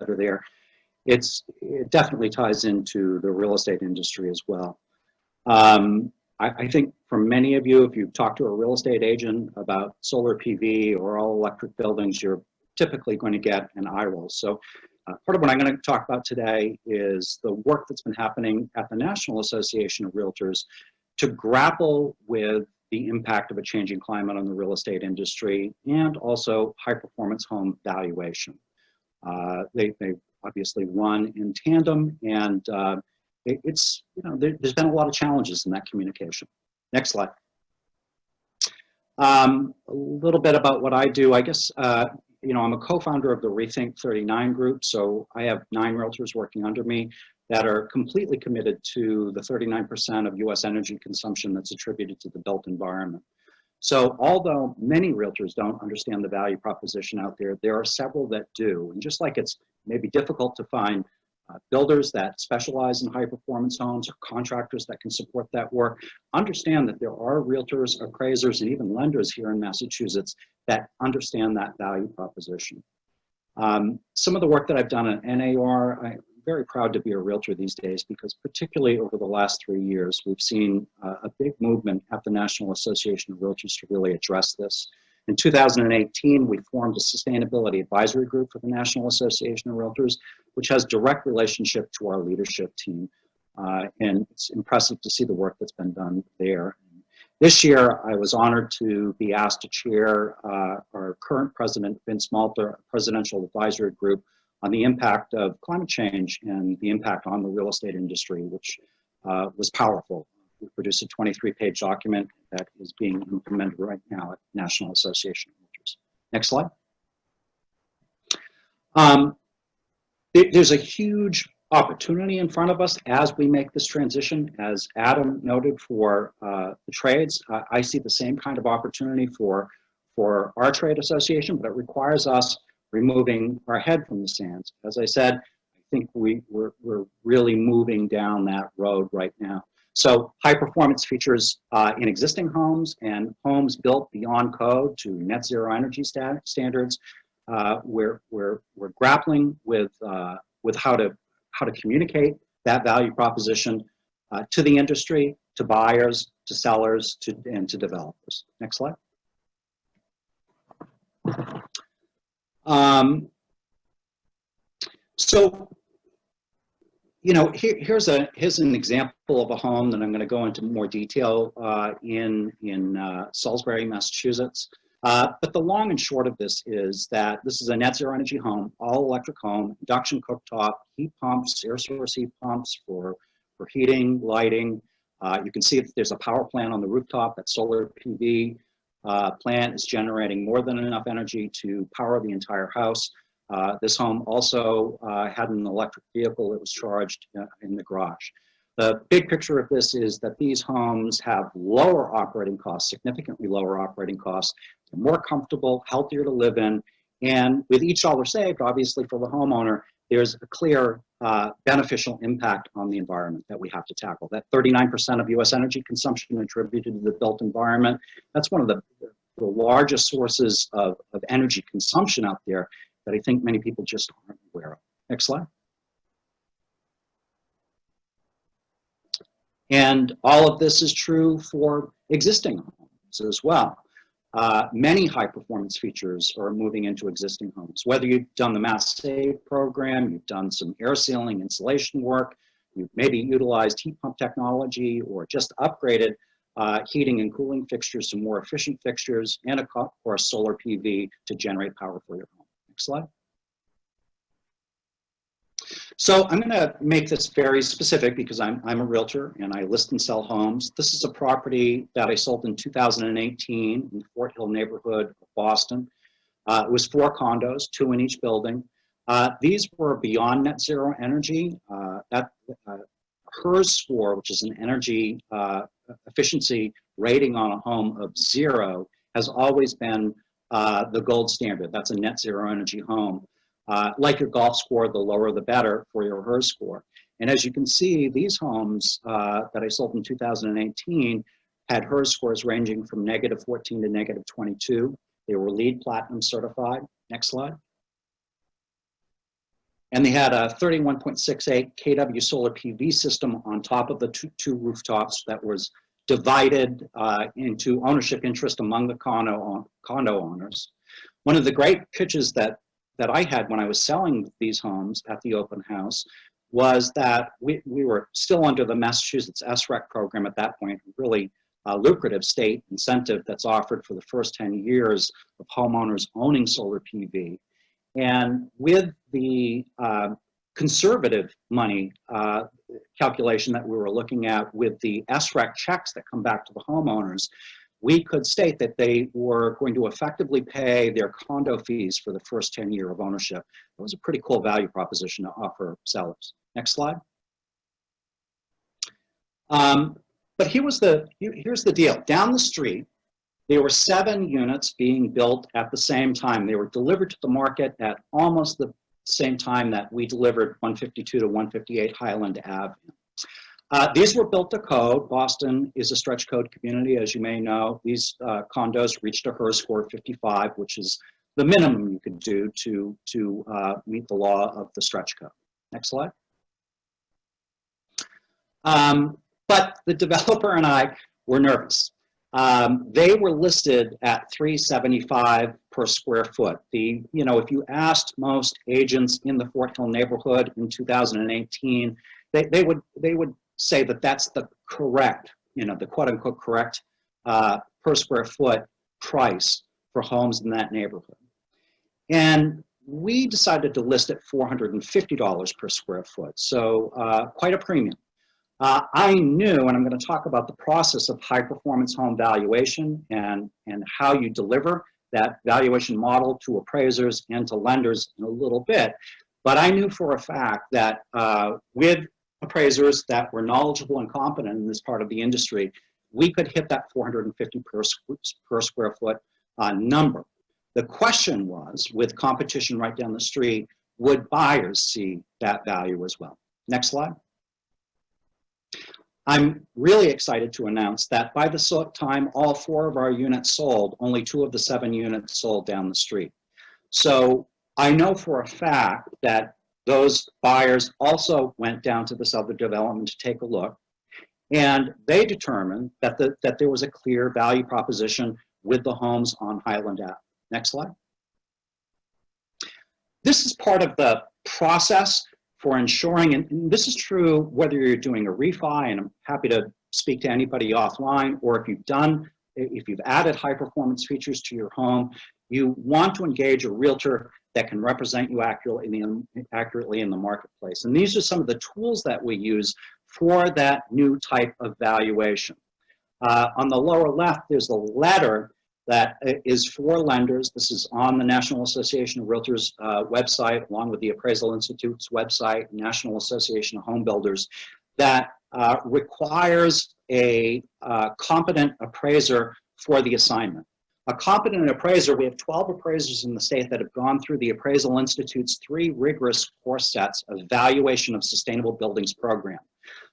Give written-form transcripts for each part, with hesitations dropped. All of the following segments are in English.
are there, it definitely ties into the real estate industry as well. I think for many of you, if you've talked to a real estate agent about solar PV or all electric buildings, you're typically going to get an eye roll. So part of what I'm going to talk about today is the work that's been happening at the National Association of Realtors to grapple with the impact of a changing climate on the real estate industry and also high performance home valuation. They obviously run in tandem, and it's, you know, there's been a lot of challenges in that communication. Next slide. A little bit about what I do. I guess, you know, I'm a co-founder of the Rethink 39 group, so I have 9 realtors working under me that are completely committed to the 39% of US energy consumption that's attributed to the built environment. So although many realtors don't understand the value proposition out there, there are several that do. And just like it's maybe difficult to find builders that specialize in high performance homes or contractors that can support that work, understand that there are realtors, appraisers, and even lenders here in Massachusetts that understand that value proposition. Some of the work that I've done at NAR, I'm very proud to be a realtor these days, because particularly over the last 3 years, we've seen a big movement at the National Association of Realtors to really address this. In 2018, we formed a sustainability advisory group for the National Association of Realtors, which has direct relationship to our leadership team. And it's impressive to see the work that's been done there. This year, I was honored to be asked to chair our current president, Vince Malta, Presidential Advisory Group on the impact of climate change and the impact on the real estate industry, which was powerful. We produced a 23-page document that is being implemented right now at National Association of Realtors. Next slide. There's a huge opportunity in front of us as we make this transition. As Adam noted for the trades, I see the same kind of opportunity for our trade association, but it requires us removing our head from the sands. As I said, I think we're really moving down that road right now. So high performance features in existing homes and homes built beyond code to net zero energy standards. We're grappling with how to communicate that value proposition to the industry, to buyers, to sellers, and to developers. Next slide. So, you know, here's an example of a home that I'm going to go into more detail in Salisbury, Massachusetts. But the long and short of this is that this is a net zero energy home, all electric home, induction cooktop, heat pumps, air source heat pumps for heating, lighting. You can see that there's a power plant on the rooftop. That solar PV plant is generating more than enough energy to power the entire house. This home also had an electric vehicle that was charged in the garage. The big picture of this is that these homes have lower operating costs, significantly lower operating costs. They're more comfortable, healthier to live in, and with each dollar saved, obviously for the homeowner, there's a clear beneficial impact on the environment that we have to tackle. That 39% of US energy consumption attributed to the built environment, that's one of the largest sources of energy consumption out there that I think many people just aren't aware of. Next slide. And all of this is true for existing homes as well. Many high performance features are moving into existing homes. Whether you've done the Mass Save program, you've done some air sealing insulation work, you've maybe utilized heat pump technology or just upgraded heating and cooling fixtures to more efficient fixtures, and of course solar PV to generate power for your home. Next slide. So I'm going to make this very specific because I'm a realtor and I list and sell homes. This is a property that I sold in 2018 in the Fort Hill neighborhood of Boston. It was 4 condos, 2 in each building. These were beyond net zero energy. HERS score, which is an energy efficiency rating on a home of 0, has always been the gold standard. That's a net zero energy home. Like your golf score, the lower the better for your HERS score. And as you can see, these homes that I sold in 2018 had HERS scores ranging from -14 to -22. They were LEED Platinum certified. Next slide. And they had a 31.68 kW solar PV system on top of the two rooftops that was divided into ownership interest among the condo owners. One of the great pitches that I had when I was selling these homes at the open house was that we were still under the Massachusetts SREC program at that point, really lucrative state incentive that's offered for the first 10 years of homeowners owning solar PV. And with the conservative money calculation that we were looking at with the SREC checks that come back to the homeowners, we could state that they were going to effectively pay their condo fees for the first 10 years of ownership. It was a pretty cool value proposition to offer sellers. Next slide. But here's the deal. Down the street, there were 7 units being built at the same time. They were delivered to the market at almost the same time that we delivered 152 to 158 Highland Avenue. These were built to code. Boston is a stretch code community, as you may know. These condos reached a HERS score of 55, which is the minimum you could do to meet the law of the stretch code. Next slide. But the developer and I were nervous. They were listed at $375 per square foot. You know, if you asked most agents in the Fort Hill neighborhood in 2018, they would say that that's the correct, you know, the quote unquote correct per square foot price for homes in that neighborhood. And we decided to list at $450 per square foot, so quite a premium. I knew, and I'm going to talk about the process of high performance home valuation and how you deliver that valuation model to appraisers and to lenders in a little bit, but I knew for a fact that with appraisers that were knowledgeable and competent in this part of the industry, we could hit that 450 per square foot number. The question was, with competition right down the street, would buyers see that value as well? Next slide. I'm really excited to announce that by the time all 4 of our units sold, only 2 of the 7 units sold down the street. So I know for a fact that those buyers also went down to this other development to take a look, and they determined that there was a clear value proposition with the homes on Highland Ave. Next slide. This is part of the process for ensuring, and this is true whether you're doing a refi, and I'm happy to speak to anybody offline, or if you've added high performance features to your home, you want to engage a realtor that can represent you accurately in the marketplace. And these are some of the tools that we use for that new type of valuation. On the lower left, there's a letter that is for lenders. This is on the National Association of Realtors website, along with the Appraisal Institute's website, National Association of Home Builders, that requires a competent appraiser for the assignment. A competent appraiser, we have 12 appraisers in the state that have gone through the Appraisal Institute's 3 rigorous course sets of Valuation of Sustainable Buildings program.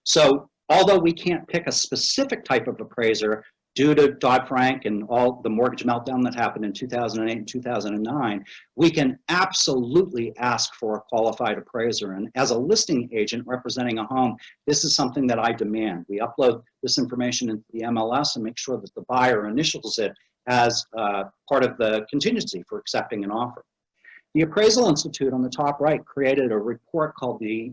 So although we can't pick a specific type of appraiser due to Dodd-Frank and all the mortgage meltdown that happened in 2008 and 2009, we can absolutely ask for a qualified appraiser. And as a listing agent representing a home, this is something that I demand. We upload this information into the MLS and make sure that the buyer initials it as part of the contingency for accepting an offer. The Appraisal Institute on the top right created a report called the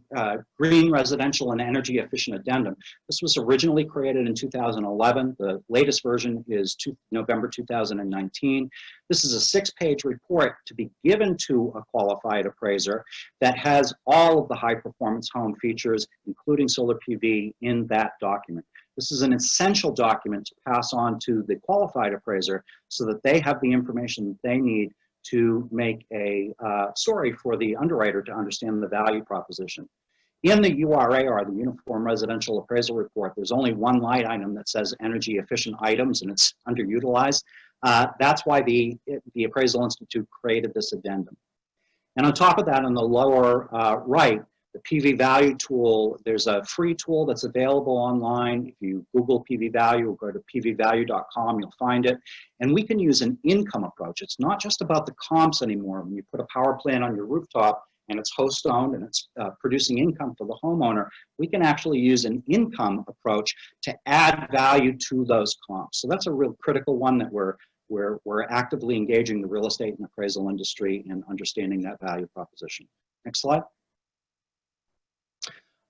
Green Residential and Energy Efficient Addendum. This was originally created in 2011. The latest version is November 2019. This is a 6-page report to be given to a qualified appraiser that has all of the high performance home features, including solar PV, in that document. This is an essential document to pass on to the qualified appraiser so that they have the information that they need to make a story for the underwriter to understand the value proposition. In the URAR, the Uniform Residential Appraisal Report, there's only one line item that says energy efficient items, and it's underutilized. That's why the Appraisal Institute created this addendum. And on top of that, on the lower right, the PV value tool, there's a free tool that's available online. If you Google PV value or go to pvvalue.com, you'll find it. And we can use an income approach. It's not just about the comps anymore. When you put a power plant on your rooftop and it's host owned and it's producing income for the homeowner, we can actually use an income approach to add value to those comps. So that's a real critical one that we're actively engaging the real estate and appraisal industry in understanding that value proposition. Next slide.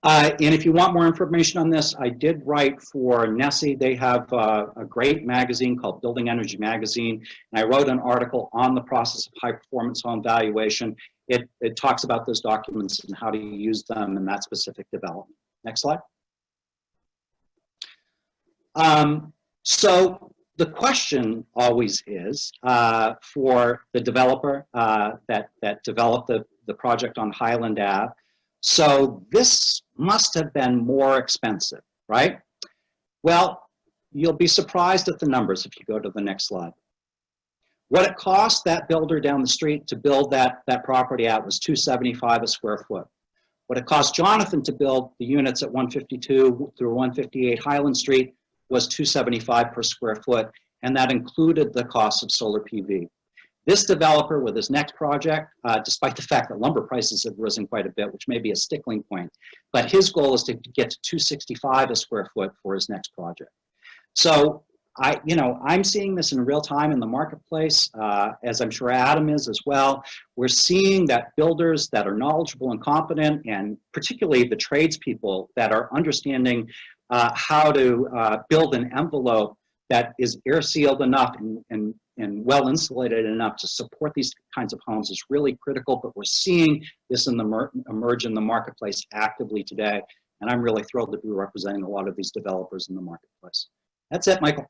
And if you want more information on this, I did write for Nessie. They have a great magazine called Building Energy Magazine. And I wrote an article on the process of high performance home valuation. It talks about those documents and how to use them in that specific development. Next slide. So the question always is for the developer that developed the project on Highland Ave. So this must have been more expensive, right? Well, you'll be surprised at the numbers if you go to the next slide. What it cost that builder down the street to build that property out was $275 a square foot. What it cost Jonathan to build the units at 152 through 158 Highland Street was $275 per square foot, and that included the cost of solar PV. This developer with his next project, despite the fact that lumber prices have risen quite a bit, which may be a stickling point, but his goal is to get to $265 a square foot for his next project. So I'm seeing this in real time in the marketplace, as I'm sure Adam is as well. We're seeing that builders that are knowledgeable and competent, and particularly the tradespeople that are understanding how to build an envelope that is air sealed enough and well insulated enough to support these kinds of homes is really critical, but we're seeing this emerge in the marketplace actively today, and I'm really thrilled to be representing a lot of these developers in the marketplace. That's it, Michael.